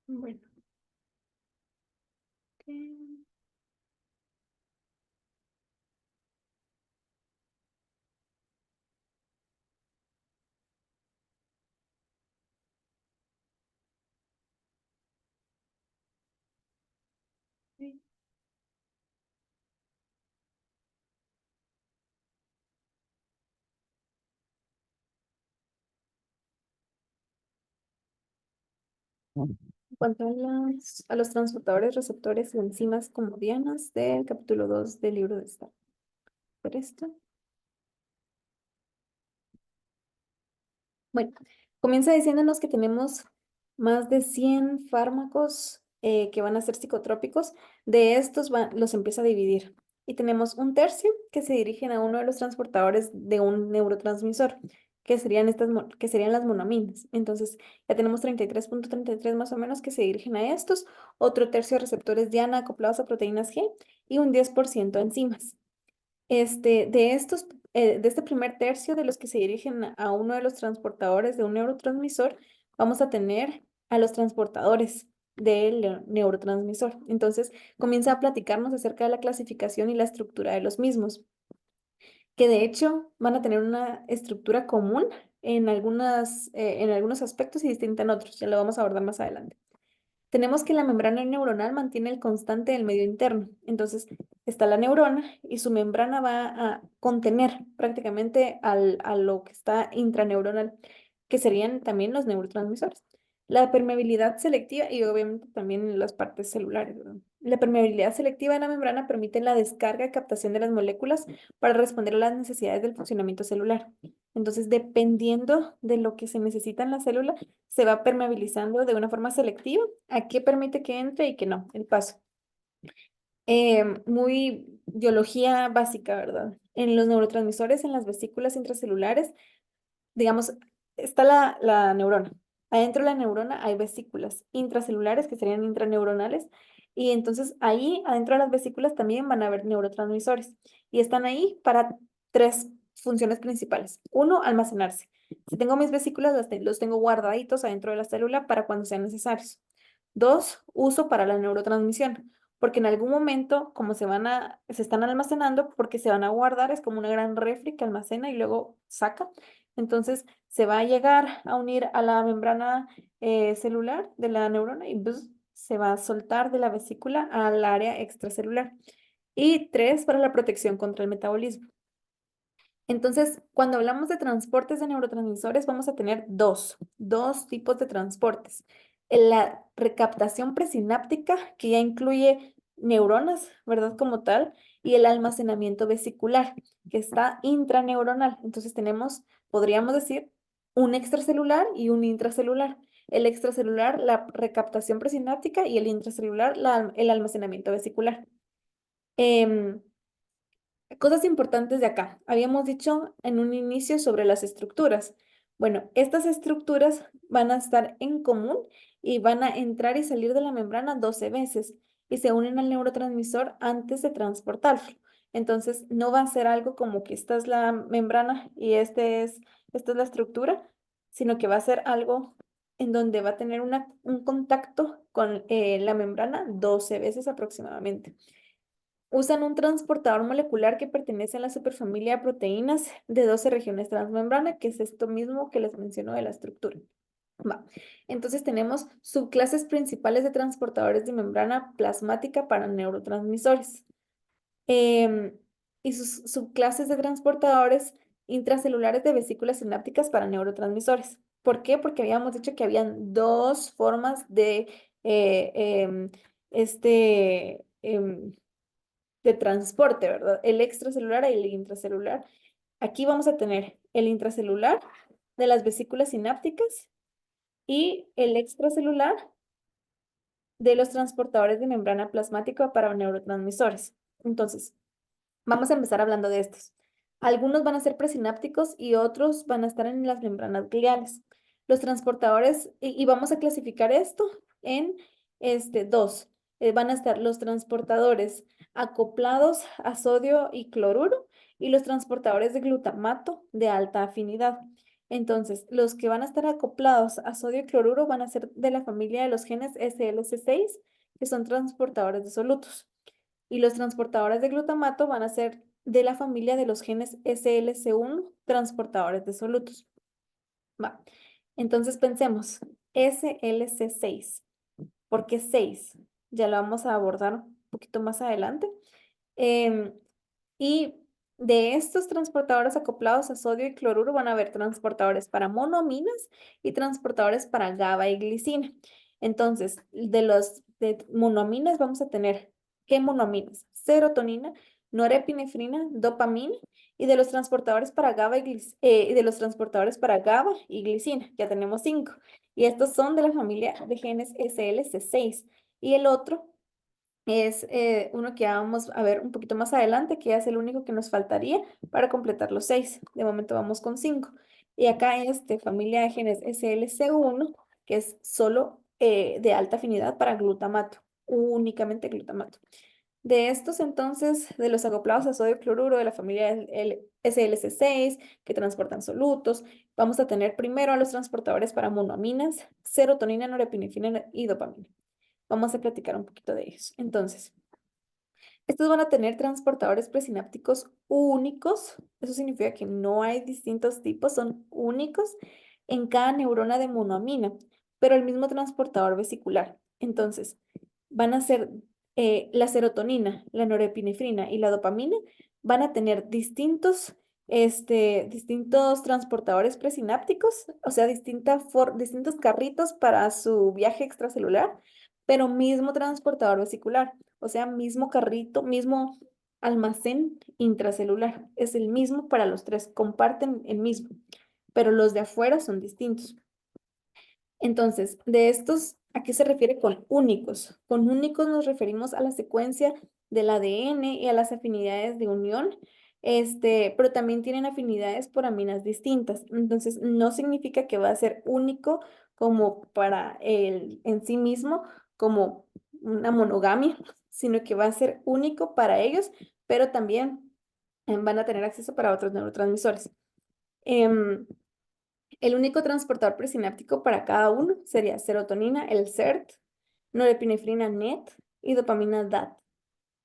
Bueno, ok, ok. En cuanto a los transportadores, receptores y enzimas como dianas del capítulo 2 del libro de Estado. Por esto. Bueno, comienza diciéndonos que tenemos más de 100 fármacos que van a ser psicotrópicos. De estos los empieza a dividir. Y tenemos un tercio que se dirigen a uno de los transportadores de un neurotransmisor, que serían que serían las monaminas. Entonces, ya tenemos 33,33 más o menos que se dirigen a estos, otro tercio de receptores diana acoplados a proteínas G y un 10% a enzimas. De este primer tercio de los que se dirigen a uno de los transportadores de un neurotransmisor, vamos a tener a los transportadores del neurotransmisor. Entonces, comienza a platicarnos acerca de la clasificación y la estructura de los mismos, que de hecho van a tener una estructura común en algunos aspectos y distinta en otros. Ya lo vamos a abordar más adelante. Tenemos que la membrana neuronal mantiene el constante del medio interno. Entonces, está la neurona y su membrana va a contener prácticamente a lo que está intraneuronal, que serían también los neurotransmisores. La permeabilidad selectiva y obviamente también las partes celulares, ¿verdad? La permeabilidad selectiva de la membrana permite la descarga y captación de las moléculas para responder a las necesidades del funcionamiento celular. Entonces, dependiendo de lo que se necesita en la célula, se va permeabilizando de una forma selectiva a qué permite que entre y que no, el paso. Muy biología básica, ¿verdad? En los neurotransmisores, en las vesículas intracelulares, digamos, está la neurona. Adentro de la neurona hay vesículas intracelulares que serían intraneuronales y entonces ahí, adentro de las vesículas también van a haber neurotransmisores y están ahí para tres funciones principales. Uno, almacenarse. Si tengo mis vesículas, los tengo guardaditos adentro de la célula para cuando sean necesarios. Dos, uso para la neurotransmisión, porque en algún momento, como se están almacenando, porque se van a guardar, es como una gran refri que almacena y luego saca. Entonces, se va a llegar a unir a la membrana celular de la neurona y se va a soltar de la vesícula al área extracelular. Y tres, para la protección contra el metabolismo. Entonces, cuando hablamos de transportes de neurotransmisores, vamos a tener dos tipos de transportes. La recaptación presináptica, que ya incluye neuronas, ¿verdad? Como tal, y el almacenamiento vesicular, que está intraneuronal. Entonces tenemos, podríamos decir, un extracelular y un intracelular. El extracelular, la recaptación presináptica, y el intracelular, el almacenamiento vesicular. Em, Cosas importantes de acá. Habíamos dicho en un inicio sobre las estructuras. Bueno, estas estructuras van a estar en común y van a entrar y salir de la membrana 12 veces y se unen al neurotransmisor antes de transportarlo. Entonces, no va a ser algo como que esta es la membrana y esta es la estructura, sino que va a ser algo en donde va a tener un contacto con la membrana 12 veces aproximadamente. Usan un transportador molecular que pertenece a la superfamilia de proteínas de 12 regiones transmembrana, que es esto mismo que les menciono de la estructura. Va. Entonces tenemos subclases principales de transportadores de membrana plasmática para neurotransmisores. Em, y sus subclases de transportadores intracelulares de vesículas sinápticas para neurotransmisores. ¿Por qué? Porque habíamos dicho que habían dos formas eh, em, este, em, de transporte, ¿verdad? El extracelular y el intracelular. Aquí vamos a tener el intracelular de las vesículas sinápticas y el extracelular de los transportadores de membrana plasmática para neurotransmisores. Entonces, vamos a empezar hablando de estos. Algunos van a ser presinápticos y otros van a estar en las membranas gliales. Los transportadores, y vamos a clasificar esto en dos. Van a estar los transportadores acoplados a sodio y cloruro y los transportadores de glutamato de alta afinidad. Entonces, los que van a estar acoplados a sodio y cloruro van a ser de la familia de los genes SLC6, que son transportadores de solutos. Y los transportadores de glutamato van a ser de la familia de los genes SLC1, transportadores de solutos. Va. Entonces pensemos, SLC6. ¿Por qué 6? Ya lo vamos a abordar un poquito más adelante. Em, y de estos transportadores acoplados a sodio y cloruro van a haber transportadores para monoaminas y transportadores para GABA y glicina. Entonces, de los de monoaminas vamos a tener, ¿qué monoaminas? Serotonina, norepinefrina, dopamina y de los transportadores para de los transportadores para GABA y glicina, ya tenemos 5. Y estos son de la familia de genes SLC6. Y el otro es uno que vamos a ver un poquito más adelante, que es el único que nos faltaría para completar los 6. De momento vamos con 5. Y acá familia de genes SLC1, que es solo de alta afinidad para glutamato, únicamente glutamato. De estos entonces, de los acoplados a sodio cloruro de la familia del SLC6, que transportan solutos, vamos a tener primero a los transportadores para monoaminas, serotonina, norepinefrina y dopamina. Vamos a platicar un poquito de ellos. Entonces, estos van a tener transportadores presinápticos únicos. Eso significa que no hay distintos tipos, son únicos en cada neurona de monoamina, pero el mismo transportador vesicular. Entonces, van a ser la serotonina, la norepinefrina y la dopamina, van a tener distintos transportadores presinápticos, o sea, distintos carritos para su viaje extracelular, pero mismo transportador vesicular. O sea, mismo carrito, mismo almacén intracelular. Es el mismo para los tres, comparten el mismo, pero los de afuera son distintos. Entonces, de estos, ¿a qué se refiere con únicos? Con únicos nos referimos a la secuencia del ADN y a las afinidades de unión, pero también tienen afinidades por aminas distintas. Entonces, no significa que va a ser único como para él en sí mismo, como una monogamia, sino que va a ser único para ellos, pero también van a tener acceso para otros neurotransmisores. Em, el único transportador presináptico para cada uno sería serotonina, el SERT, norepinefrina NET y dopamina DAT.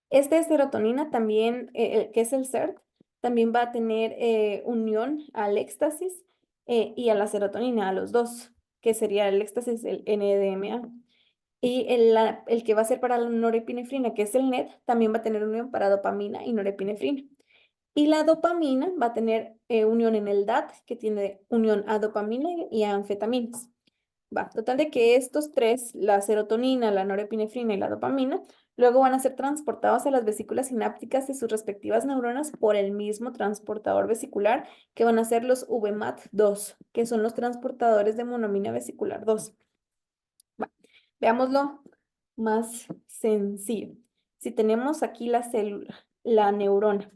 Este de serotonina también, que es el SERT, también va a tener unión al éxtasis y a la serotonina, a los dos, que sería el éxtasis, el NDMA. Y el que va a ser para la norepinefrina, que es el NET, también va a tener unión para dopamina y norepinefrina. Y la dopamina va a tener unión en el DAT, que tiene unión a dopamina y a anfetaminas. Va, total de que estos tres, la serotonina, la norepinefrina y la dopamina, luego van a ser transportados a las vesículas sinápticas de sus respectivas neuronas por el mismo transportador vesicular, que van a ser los VMAT2, que son los transportadores de monoamina vesicular 2. Va, veámoslo más sencillo. Si tenemos aquí la célula, la neurona,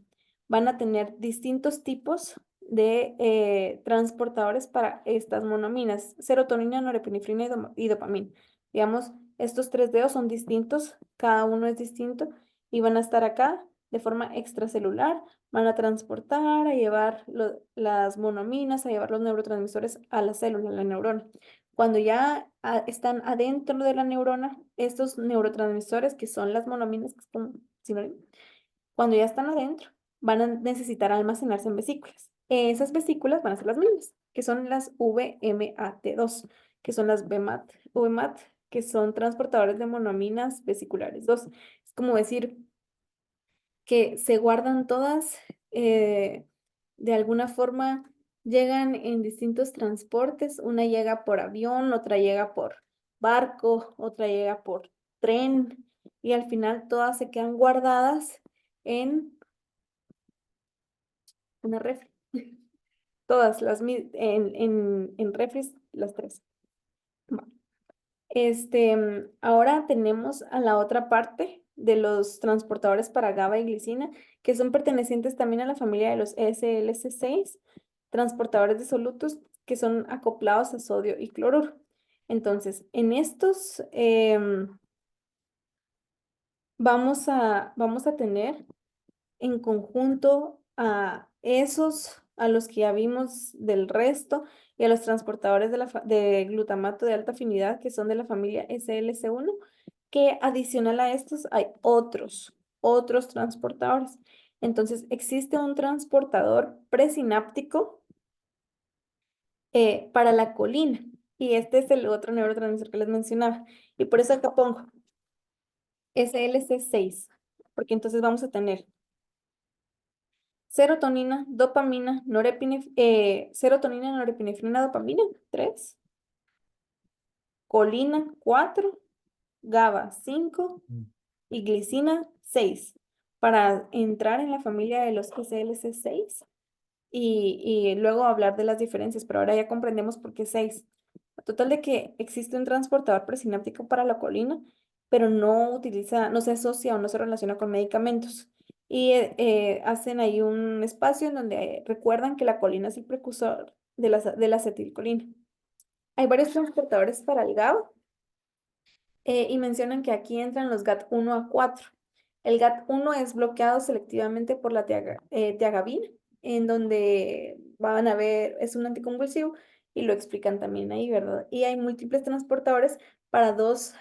van a tener distintos tipos de transportadores para estas monoaminas, serotonina, norepinefrina y dopamina. Digamos, estos tres dedos son distintos, cada uno es distinto y van a estar acá de forma extracelular, van a transportar, a llevar las monoaminas, a llevar los neurotransmisores a la célula, a la neurona. Cuando ya están adentro de la neurona, estos neurotransmisores, que son las monoaminas, que es como sinónimo, cuando ya están adentro, van a necesitar almacenarse en vesículas. Esas vesículas van a ser las mismas, que son las VMAT2, que son las VMAT, que son transportadores de monoaminas vesiculares 2. Es como decir que se guardan todas, de alguna forma llegan en distintos transportes. Una llega por avión, otra llega por barco, otra llega por tren y al final todas se quedan guardadas en una refri. Todas en refris, las tres. Va. Ahora tenemos a la otra parte de los transportadores para GABA y glicina, que son pertenecientes también a la familia de los SLC6, transportadores de solutos que son acoplados a sodio y cloruro. Entonces, en estos vamos a tener en conjunto a esos a los que ya vimos del resto y a los transportadores de glutamato de alta afinidad que son de la familia SLC1, que adicional a estos hay otros transportadores. Entonces, existe un transportador presináptico para la colina. Y este es el otro neurotransmisor que les mencionaba. Y por eso acá pongo SLC6, porque entonces vamos a tener serotonina, dopamina, serotonina, norepinefrina, dopamina, 3, colina, 4, GABA, 5 y glicina, 6, para entrar en la familia de los SLC6 y luego hablar de las diferencias, pero ahora ya comprendemos por qué 6. Total de que existe un transportador presináptico para la colina, pero no se asocia o no se relaciona con medicamentos. Y hacen ahí un espacio en donde recuerdan que la colina es el precursor de la acetilcolina. Hay varios transportadores para el GABA y mencionan que aquí entran los GAT1 a 4. El GAT1 es bloqueado selectivamente por la tiagabina, en donde van a ver, es un anticonvulsivo y lo explican también ahí, ¿verdad? Y hay múltiples transportadores para dos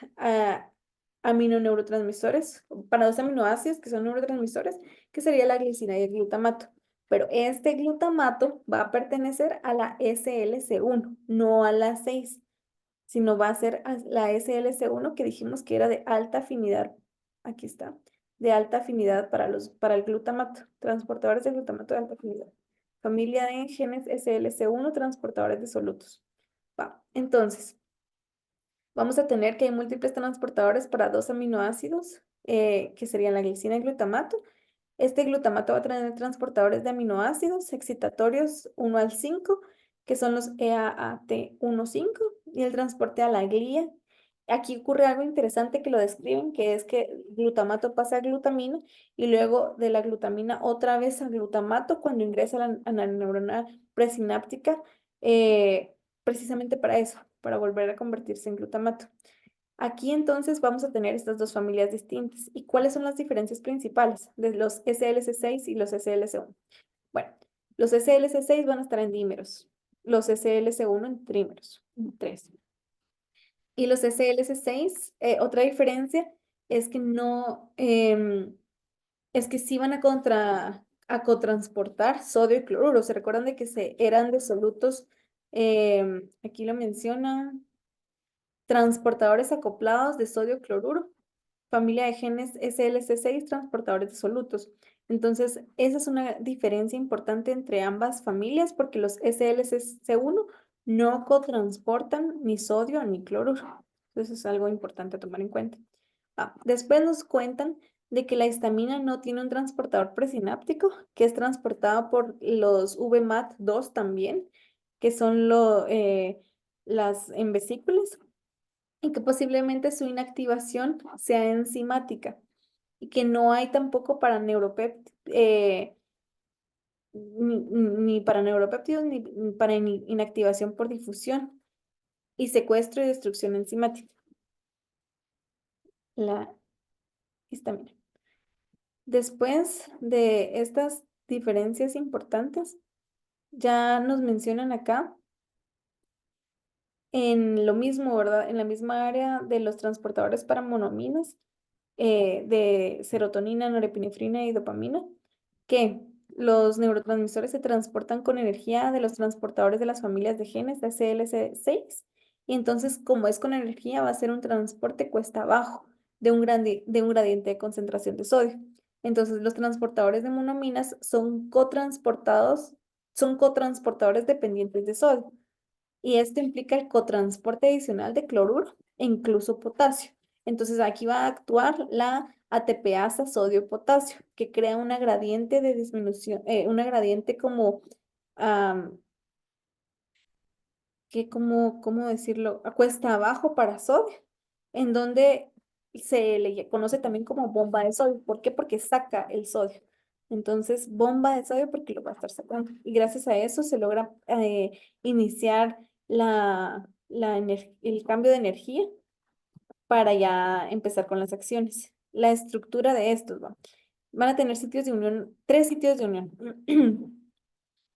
aminoneurotransmisores, para dos aminoácidos que son neurotransmisores, que sería la glicina y el glutamato. Pero este glutamato va a pertenecer a la SLC1, no a la 6, sino va a ser la SLC1 que dijimos que era de alta afinidad. Aquí está, de alta afinidad para el glutamato, transportadores de glutamato de alta afinidad. Familia de genes SLC1, transportadores de solutos. Va, entonces, vamos a tener que hay múltiples transportadores para dos aminoácidos, que serían la glicina y el glutamato. Este glutamato va a tener transportadores de aminoácidos excitatorios 1 al 5, que son los EAAT1,5, y el transporte a la glía. Aquí ocurre algo interesante que lo describen, que es que el glutamato pasa a glutamina y luego de la glutamina otra vez a glutamato cuando ingresa a la neurona presináptica, precisamente para eso, para volver a convertirse en glutamato. Aquí entonces vamos a tener estas dos familias distintas. ¿Y cuáles son las diferencias principales de los SLC6 y los SLC1? Bueno, los SLC6 van a estar en dímeros, los SLC1 en trímeros, en 3. Y los SLC6, otra diferencia es que no, es que sí van a cotransportar sodio y cloruro. ¿Se recuerdan de que eran de solutos? Aquí lo menciona, transportadores acoplados de sodio cloruro, familia de genes SLC6, transportadores de solutos. Entonces, esa es una diferencia importante entre ambas familias porque los SLC1 no cotransportan ni sodio ni cloruro. Entonces, es algo importante a tomar en cuenta. Después nos cuentan de que la histamina no tiene un transportador presináptico, que es transportado por los VMAT2 también, que son las en vesículas, y que posiblemente su inactivación sea enzimática y que no hay tampoco para ni para neuropéptidos ni para inactivación por difusión y secuestro y destrucción enzimática. La histamina. Después de estas diferencias importantes, ya nos mencionan acá en lo mismo, ¿verdad? En la misma área de los transportadores para monoaminas, de serotonina, norepinefrina y dopamina, que los neurotransmisores se transportan con energía de los transportadores de las familias de genes de CLC6, y entonces, como es con energía, va a ser un transporte cuesta abajo de un gradiente de concentración de sodio. Entonces, los transportadores de monoaminas son cotransportadores dependientes de sodio y esto implica el cotransporte adicional de cloruro e incluso potasio. Entonces aquí va a actuar la ATPasa sodio-potasio, que crea una gradiente de disminución, una gradiente como, am, ¿cómo decirlo? Cuesta abajo para sodio, en donde se le conoce también como bomba de sodio. ¿Por qué? Porque saca el sodio. Entonces, bomba de sodio porque lo va a estar sacando. Y gracias a eso se logra iniciar el cambio de energía para ya empezar con las acciones. La estructura de estos van a tener sitios de unión, 3 sitios de unión.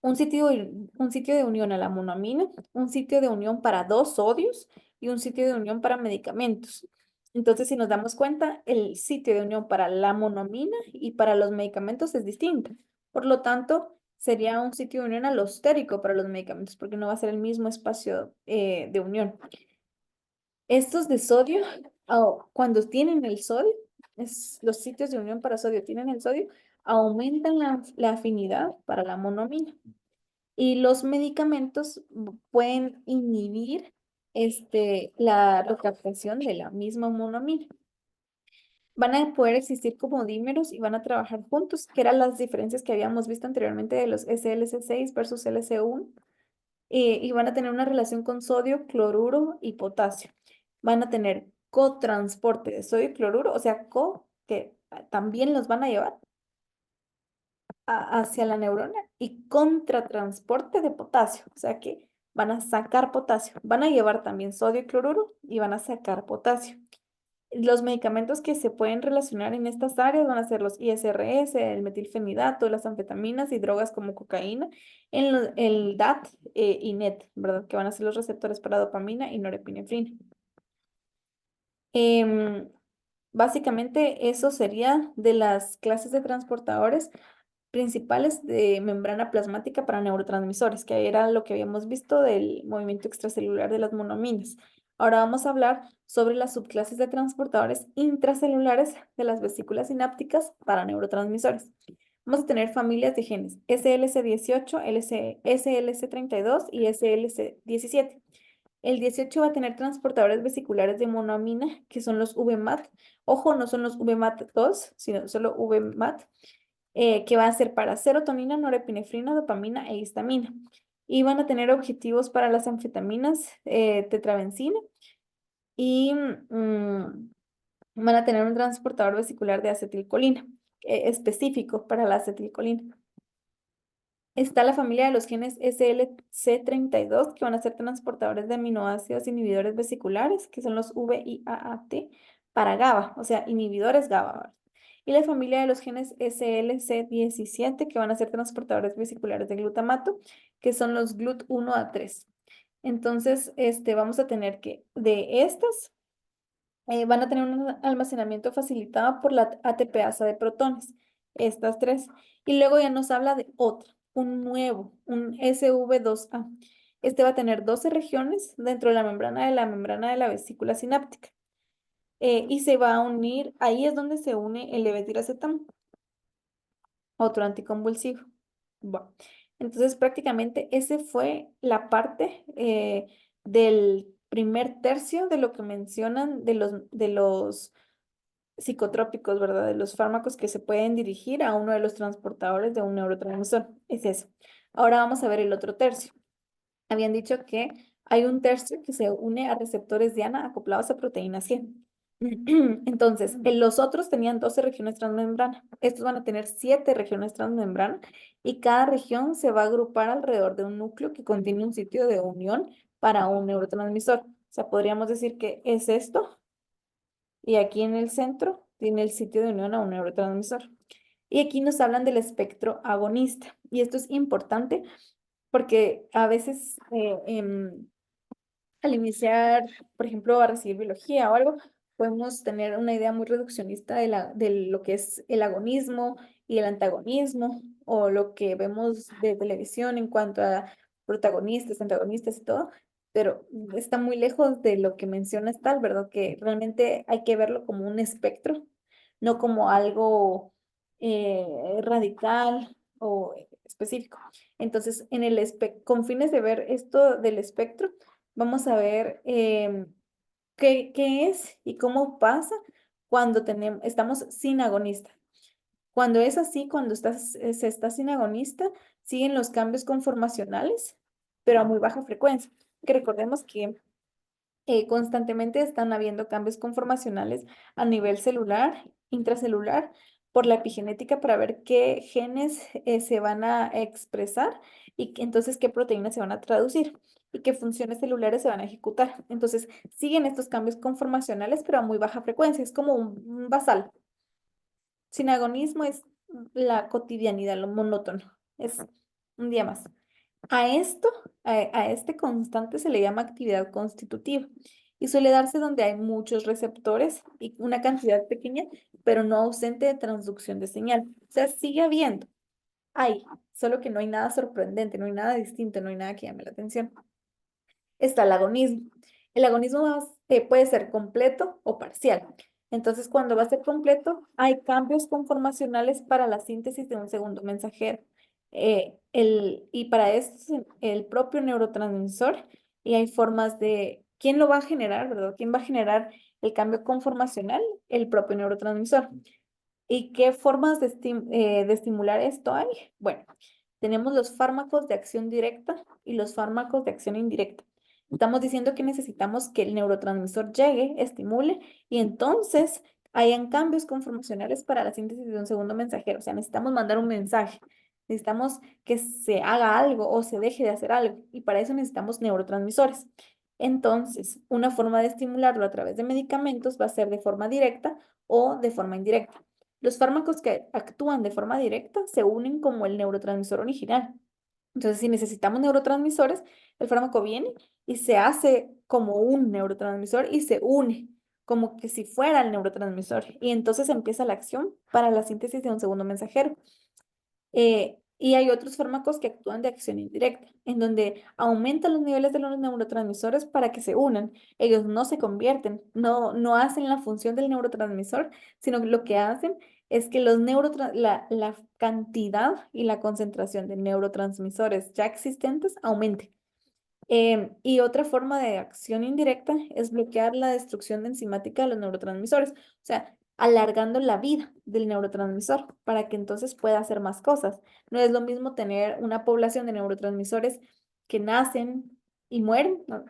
un sitio de unión a la monoamina, un sitio de unión para dos sodios y un sitio de unión para medicamentos. Entonces, si nos damos cuenta, el sitio de unión para la monoamina y para los medicamentos es distinto. Por lo tanto, sería un sitio de unión alostérico para los medicamentos, porque no va a ser el mismo espacio de unión. Estos de sodio, cuando tienen el sodio, los sitios de unión para sodio tienen el sodio, aumentan la afinidad para la monoamina. Y los medicamentos pueden inhibir la recaptación de la misma monoamina. Van a poder existir como dímeros y van a trabajar juntos, que eran las diferencias que habíamos visto anteriormente de los SLC6 versus LC1, y van a tener una relación con sodio, cloruro y potasio. Van a tener cotransporte de sodio y cloruro, o sea, que también los van a llevar hacia la neurona, y contratransporte de potasio, o sea que van a sacar potasio, van a llevar también sodio y cloruro y van a sacar potasio. Los medicamentos que se pueden relacionar en estas áreas van a ser los ISRS, el metilfenidato, las anfetaminas y drogas como cocaína, el DAT y NET, ¿verdad? Que van a ser los receptores para dopamina y norepinefrina. Em, Básicamente eso sería de las clases de transportadores principales de membrana plasmática para neurotransmisores, que era lo que habíamos visto del movimiento extracelular de las monoaminas. Ahora vamos a hablar sobre las subclases de transportadores intracelulares de las vesículas sinápticas para neurotransmisores. Vamos a tener familias de genes SLC18, SLC32 y SLC17. El 18 va a tener transportadores vesiculares de monoamina, que son los VMAT. Ojo, no son los VMAT2, sino solo VMAT, que va a ser para serotonina, norepinefrina, dopamina e histamina. Y van a tener objetivos para las anfetaminas, tetrabencina, y van a tener un transportador vesicular de acetilcolina, específico para la acetilcolina. Está la familia de los genes SLC32, que van a ser transportadores de aminoácidos inhibidores vesiculares, que son los VIAAT, para GABA, o sea, inhibidores GABA, ¿verdad? Y la familia de los genes SLC17, que van a ser transportadores vesiculares de glutamato, que son los GLUT1A3. Entonces, vamos a tener que de estas van a tener un almacenamiento facilitado por la ATPasa de protones, estas tres. Y luego ya nos habla de otro, un nuevo, un SV2A. Este va a tener 12 regiones dentro de la membrana de la vesícula sináptica. Y se va a unir, ahí es donde se une el levetiracetam, otro anticonvulsivo. Bueno, entonces prácticamente ese fue la parte del primer tercio de lo que mencionan de los psicotrópicos, ¿verdad? De los fármacos que se pueden dirigir a uno de los transportadores de un neurotransmisor. Es eso. Ahora vamos a ver el otro tercio. Habían dicho que hay un tercio que se une a receptores diana acoplados a proteínas G. Entonces, los otros tenían 12 regiones transmembrana. Estos van a tener 7 regiones transmembrana y cada región se va a agrupar alrededor de un núcleo que contiene un sitio de unión para un neurotransmisor. O sea, podríamos decir que es esto, y aquí en el centro tiene el sitio de unión a un neurotransmisor. Y aquí nos hablan del espectro agonista. Y esto es importante porque a veces al iniciar, por ejemplo, a recibir biología o algo, podemos tener una idea muy reduccionista de lo que es el agonismo y el antagonismo, o lo que vemos de televisión en cuanto a protagonistas, antagonistas y todo, pero está muy lejos de lo que mencionas tal, ¿verdad? Que realmente hay que verlo como un espectro, no como algo radical o específico. Entonces, con fines de ver esto del espectro, vamos a ver qué es y cómo pasa cuando estamos sin agonista. Cuando es así, cuando se está sin agonista, siguen los cambios conformacionales, pero a muy baja frecuencia. Que recordemos que constantemente están habiendo cambios conformacionales a nivel celular, intracelular, por la epigenética para ver qué genes se van a expresar y entonces qué proteínas se van a traducir y qué funciones celulares se van a ejecutar. Entonces, siguen estos cambios conformacionales, pero a muy baja frecuencia. Es como un basal. Sin agonismo es la cotidianidad, lo monótono. Es un día más. A esto, a este constante se le llama actividad constitutiva y suele darse donde hay muchos receptores y una cantidad pequeña, pero no ausente de transducción de señal. O sea, sigue habiendo, hay, solo que no hay nada sorprendente, no hay nada distinto, no hay nada que llame la atención. Está el agonismo. El agonismo puede ser completo o parcial. Entonces, cuando va a ser completo, hay cambios conformacionales para la síntesis de un segundo mensajero. Y para esto, el propio neurotransmisor, y hay formas de quién lo va a generar, ¿verdad? ¿Quién va a generar el cambio conformacional? El propio neurotransmisor. ¿Y qué formas de estimular esto hay? Bueno, tenemos los fármacos de acción directa y los fármacos de acción indirecta. Estamos diciendo que necesitamos que el neurotransmisor llegue, estimule y entonces hayan cambios conformacionales para la síntesis de un segundo mensajero. O sea, necesitamos mandar un mensaje, necesitamos que se haga algo o se deje de hacer algo y para eso necesitamos neurotransmisores. Entonces, una forma de estimularlo a través de medicamentos va a ser de forma directa o de forma indirecta. Los fármacos que actúan de forma directa se unen como el neurotransmisor original. Entonces, si necesitamos neurotransmisores, el fármaco viene y se hace como un neurotransmisor y se une como que si fuera el neurotransmisor. Y entonces empieza la acción para la síntesis de un segundo mensajero. Y hay otros fármacos que actúan de acción indirecta, en donde aumentan los niveles de los neurotransmisores para que se unan. Ellos no se convierten, no hacen la función del neurotransmisor, sino que lo que hacen es que la cantidad y la concentración de neurotransmisores ya existentes aumente. Y otra forma de acción indirecta es bloquear la destrucción enzimática de los neurotransmisores, o sea, alargando la vida del neurotransmisor para que entonces pueda hacer más cosas. No es lo mismo tener una población de neurotransmisores que nacen y mueren, ¿no?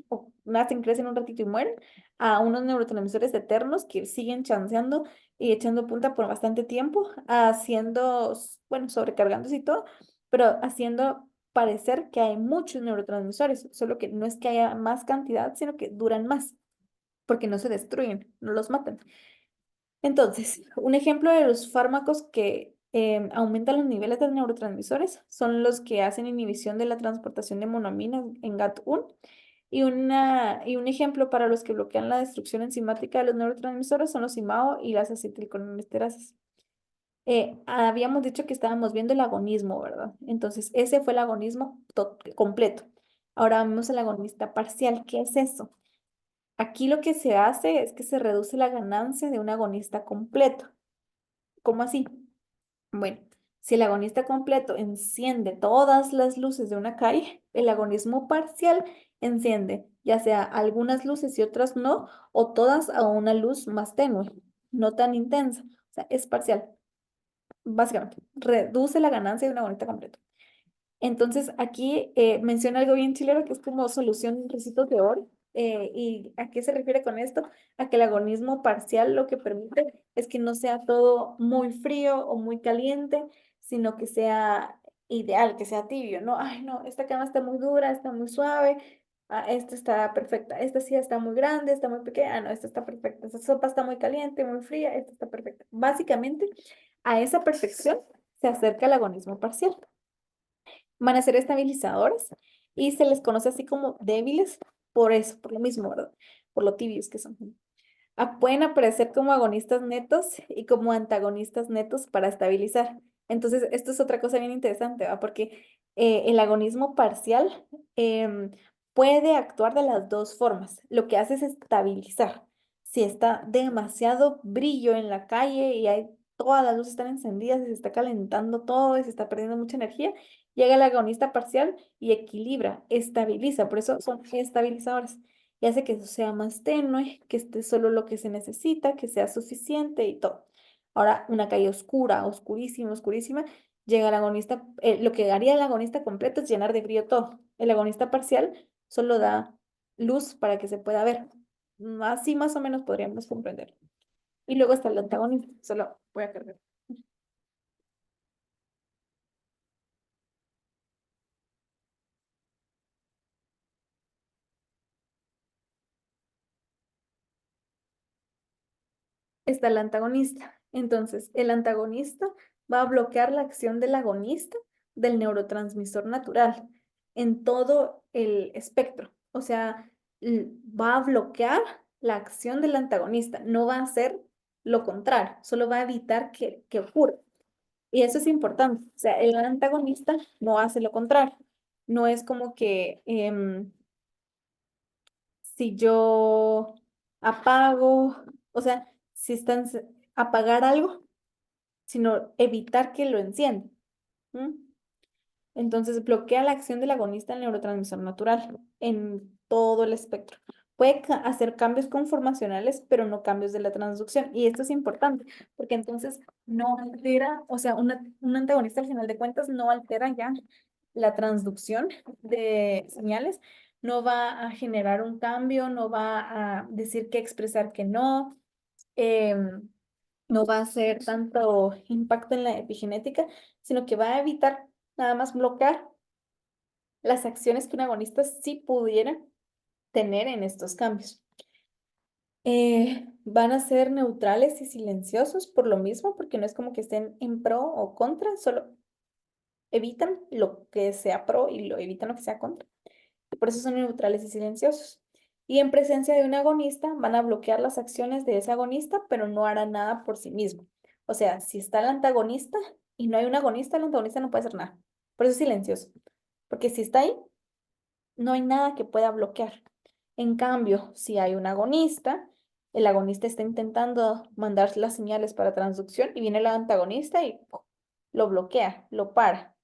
O nacen, crecen un ratito y mueren, a unos neurotransmisores eternos que siguen chanceando y echando punta por bastante tiempo, haciendo, bueno, sobrecargándose y todo, pero haciendo parecer que hay muchos neurotransmisores, solo que no es que haya más cantidad, sino que duran más, porque no se destruyen, no los matan. Entonces, un ejemplo de los fármacos que aumentan los niveles de neurotransmisores son los que hacen inhibición de la transportación de monoamina en GAT1. Y un ejemplo para los que bloquean la destrucción enzimática de los neurotransmisores son los IMAO y las acetilcolinesterasas. Habíamos dicho que estábamos viendo el agonismo, ¿verdad? Entonces, ese fue el agonismo completo. Ahora vemos el agonista parcial. ¿Qué es eso? Aquí lo que se hace es que se reduce la ganancia de un agonista completo. ¿Cómo así? Bueno, si el agonista completo enciende todas las luces de una calle, el agonismo parcial enciende ya sea algunas luces y otras no, o todas a una luz más tenue, no tan intensa. O sea, es parcial. Básicamente, reduce la ganancia de una bonita completa. Entonces, aquí menciona algo bien chileno que es como solución en recitos de oro. ¿Y a qué se refiere con esto? A que el agonismo parcial lo que permite es que no sea todo muy frío o muy caliente, sino que sea ideal, que sea tibio, ¿no? Ay, no, esta cama está muy dura, está muy suave, esta está perfecta, esta sí está muy grande, está muy pequeña, no, esta está perfecta, esta sopa está muy caliente, muy fría, esta está perfecta. Básicamente, a esa perfección se acerca el agonismo parcial. Van a ser estabilizadores y se les conoce así como débiles por eso, por lo mismo, ¿verdad? Por lo tibios que son. Pueden aparecer como agonistas netos y como antagonistas netos para estabilizar. Entonces, esto es otra cosa bien interesante, ¿va? Porque el agonismo parcial em, puede actuar de las dos formas. Lo que hace es estabilizar. Si está demasiado brillo en la calle y hay todas las luces están encendidas y se está calentando todo y se está perdiendo mucha energía, llega el agonista parcial y equilibra, estabiliza. Por eso son estabilizadores y hace que eso sea más tenue, que esté solo lo que se necesita, que sea suficiente y todo. Ahora, una calle oscura, oscurísima, oscurísima, llega el agonista, lo que haría el agonista completo es llenar de brillo todo. El agonista parcial solo da luz para que se pueda ver. Así más o menos podríamos comprender. Y luego está el antagonista, solo voy a cargar. Está el antagonista. Entonces, el antagonista va a bloquear la acción del agonista del neurotransmisor natural en todo el espectro. O sea, va a bloquear la acción del antagonista, no va a hacer lo contrario, solo va a evitar que ocurra. Y eso es importante. O sea, el antagonista no hace lo contrario. No es como que si yo apago, o sea, si están apagar algo, sino evitar que lo encienda. ¿M? Entonces, bloquea la acción del agonista del neurotransmisor natural en todo el espectro. Puede hacer cambios conformacionales, pero no cambios de la transducción. Y esto es importante, porque entonces no altera, o sea, un antagonista al final de cuentas no altera ya la transducción de señales, no va a generar un cambio, no va a decir que expresar que no. em, no va a hacer tanto impacto en la epigenética, sino que va a evitar nada más bloquear las acciones que un agonista sí pudiera tener en estos cambios. Van a ser neutrales y silenciosos por lo mismo, porque no es como que estén en pro o contra, solo evitan lo que sea pro y lo evitan lo que sea contra. Por eso son neutrales y silenciosos. Y en presencia de un agonista van a bloquear las acciones de ese agonista, pero no hará nada por sí mismo. O sea, si está el antagonista y no hay un agonista, el antagonista no puede hacer nada. Por eso es silencioso. Porque si está ahí, no hay nada que pueda bloquear. En cambio, si hay un agonista, el agonista está intentando mandar las señales para transducción y viene el antagonista y ¡pum! Lo bloquea, lo para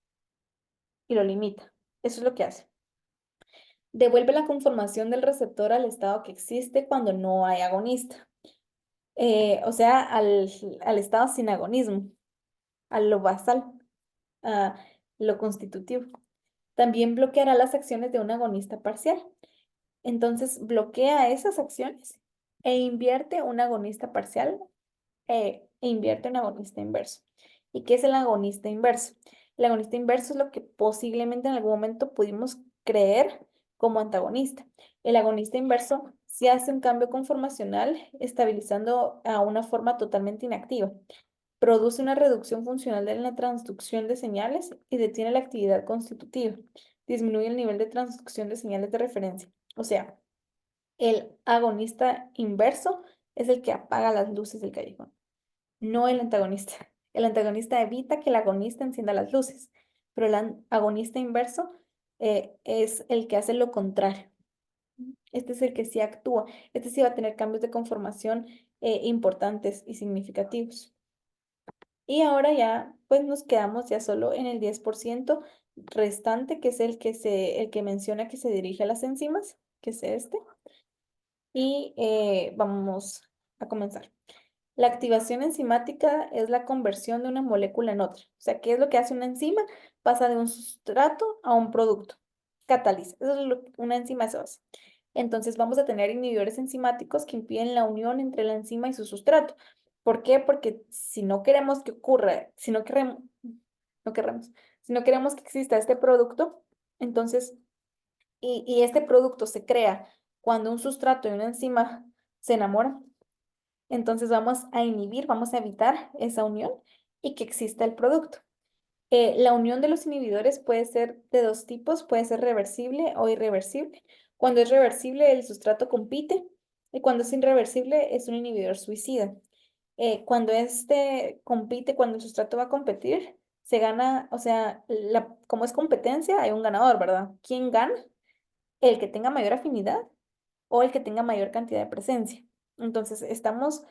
y lo limita. Eso es lo que hace. Devuelve la conformación del receptor al estado que existe cuando no hay agonista. O sea, al estado sin agonismo, a lo basal, a lo constitutivo. También bloqueará las acciones de un agonista parcial. Entonces, bloquea esas acciones e invierte un agonista parcial e invierte un agonista inverso. ¿Y qué es el agonista inverso? El agonista inverso es lo que posiblemente en algún momento pudimos creer como antagonista. El agonista inverso sí hace un cambio conformacional, estabilizando a una forma totalmente inactiva. Produce una reducción funcional de la transducción de señales y detiene la actividad constitutiva. Disminuye el nivel de transducción de señales de referencia. O sea, el agonista inverso es el que apaga las luces del callejón, no el antagonista. El antagonista evita que el agonista encienda las luces, pero el agonista inverso es el que hace lo contrario. Este es el que sí actúa. Este sí va a tener cambios de conformación importantes y significativos. Y ahora ya, pues nos quedamos ya solo en el 10% restante, que es el que menciona que se dirige a las enzimas, que es este. Y vamos a comenzar. La activación enzimática es la conversión de una molécula en otra. O sea, ¿qué es lo que hace una enzima? Pasa de un sustrato a un producto. Cataliza. Eso es lo que una enzima hace. Entonces vamos a tener inhibidores enzimáticos que impiden la unión entre la enzima y su sustrato. ¿Por qué? Porque si no queremos que ocurra, si no queremos que exista este producto, entonces, y este producto se crea cuando un sustrato y una enzima se enamoran, entonces vamos a inhibir, vamos a evitar esa unión y que exista el producto. La unión de los inhibidores puede ser de dos tipos, puede ser reversible o irreversible. Cuando es reversible, el sustrato compite y cuando es irreversible, es un inhibidor suicida. Cuando este compite, cuando el sustrato va a competir, se gana, o sea, como es competencia, hay un ganador, ¿verdad? ¿Quién gana? El que tenga mayor afinidad o el que tenga mayor cantidad de presencia. Entonces, estamos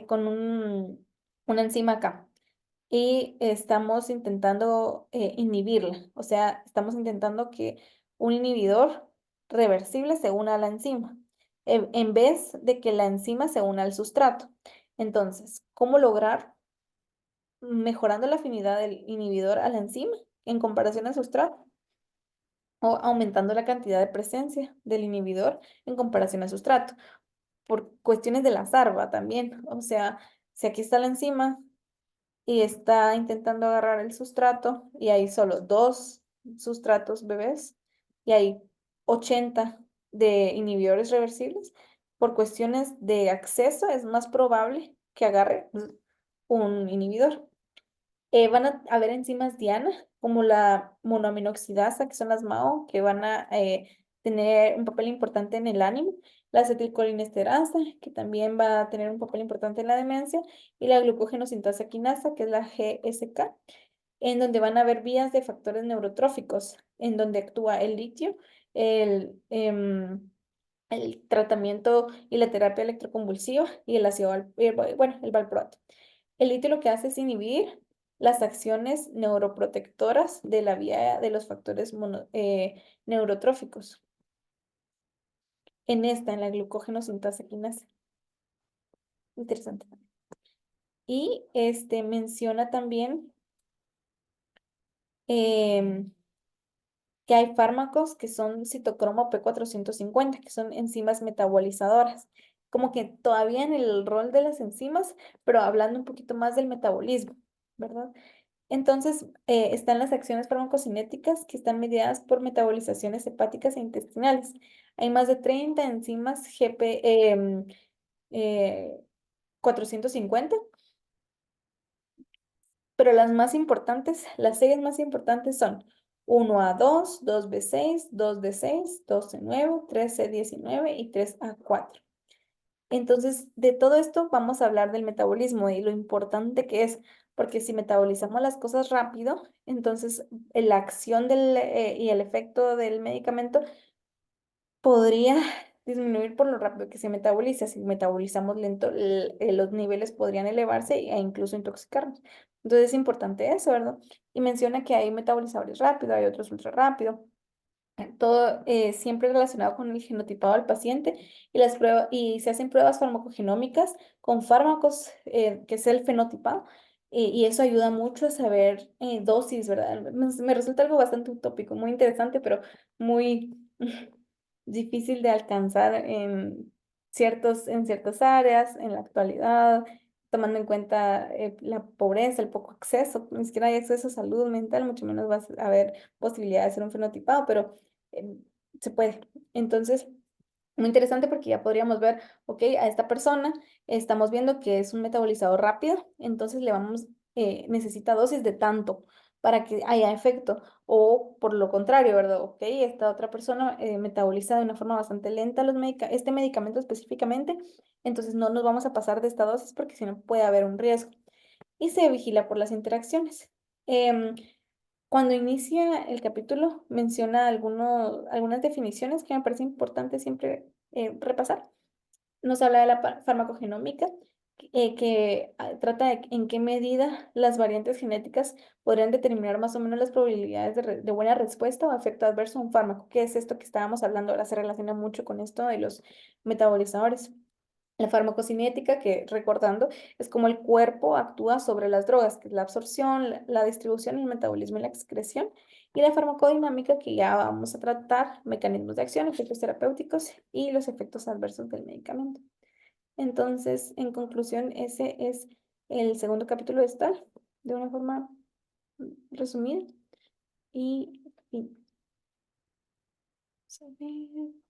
con una enzima acá y estamos intentando inhibirla. O sea, estamos intentando que un inhibidor reversible se una a la enzima, en vez de que la enzima se una al sustrato. Entonces, ¿cómo lograr mejorando la afinidad del inhibidor a la enzima en comparación al sustrato? O aumentando la cantidad de presencia del inhibidor en comparación al sustrato por cuestiones del azar, va también. O sea, si aquí está la enzima y está intentando agarrar el sustrato y hay solo dos sustratos bebés y hay 80 de inhibidores reversibles, por cuestiones de acceso es más probable que agarre un inhibidor. Van a haber enzimas diana, como la monoaminoxidasa, que son las MAO, que van a tener un papel importante en el ánimo, la acetilcolinesterasa, que también va a tener un papel importante en la demencia, y la glucógeno-sintasa quinasa, que es la GSK, en donde van a haber vías de factores neurotróficos, en donde actúa el litio, el, el tratamiento y la terapia electroconvulsiva y el ácido, bueno, el valproato. El litio lo que hace es inhibir las acciones neuroprotectoras de la vía de los factores neurotróficos. En la glucógeno sintasa quinasa. Interesante. Y menciona también em, que hay fármacos que son citocromo P450, que son enzimas metabolizadoras. Como que todavía en el rol de las enzimas, pero hablando un poquito más del metabolismo, ¿verdad? Entonces, están las acciones farmacocinéticas que están mediadas por metabolizaciones hepáticas e intestinales. Hay más de 30 enzimas eh, 450, pero las más importantes, las series más importantes son 1A2, 2B6, 2D6, 12-9, 13-19 y 3A4. Entonces, de todo esto vamos a hablar del metabolismo y lo importante que es, porque si metabolizamos las cosas rápido, entonces la acción y el efecto del medicamento podría disminuir por lo rápido que se metaboliza. Si metabolizamos lento, los niveles podrían elevarse e incluso intoxicarnos. Entonces es importante eso, ¿verdad? Y menciona que hay metabolizadores rápidos, hay otros ultra rápido. Todo siempre relacionado con el genotipado del paciente y las pruebas, y se hacen pruebas farmacogenómicas con fármacos que es el fenotipado, y eso ayuda mucho a saber dosis, ¿verdad? Me resulta algo bastante utópico, muy interesante, pero muy difícil de alcanzar en ciertas áreas, en la actualidad, tomando en cuenta la pobreza, el poco acceso, ni siquiera hay acceso a salud mental, mucho menos vas a haber posibilidad de ser un fenotipado, pero eh, se puede. Entonces, muy interesante porque ya podríamos ver, ok, a esta persona estamos viendo que es un metabolizador rápido, entonces le vamos, necesita dosis de tanto para que haya efecto. O por lo contrario, ¿verdad? Ok, esta otra persona metaboliza de una forma bastante lenta este medicamento específicamente, entonces no nos vamos a pasar de esta dosis porque si no puede haber un riesgo. Y se vigila por las interacciones. Em, Cuando inicia el capítulo, menciona algunas definiciones que me parece importante siempre repasar. Nos habla de la farmacogenómica, que trata de en qué medida las variantes genéticas podrían determinar más o menos las probabilidades de buena respuesta o efecto adverso a un fármaco. ¿Qué es esto que estábamos hablando? Ahora se relaciona mucho con esto de los metabolizadores. La farmacocinética, que recordando, es como el cuerpo actúa sobre las drogas, que es la absorción, la distribución, el metabolismo y la excreción. Y la farmacodinámica, que ya vamos a tratar mecanismos de acción, efectos terapéuticos y los efectos adversos del medicamento. Entonces, en conclusión, ese es el segundo capítulo de STAR, de una forma resumida. Y fin. Vamos a ver.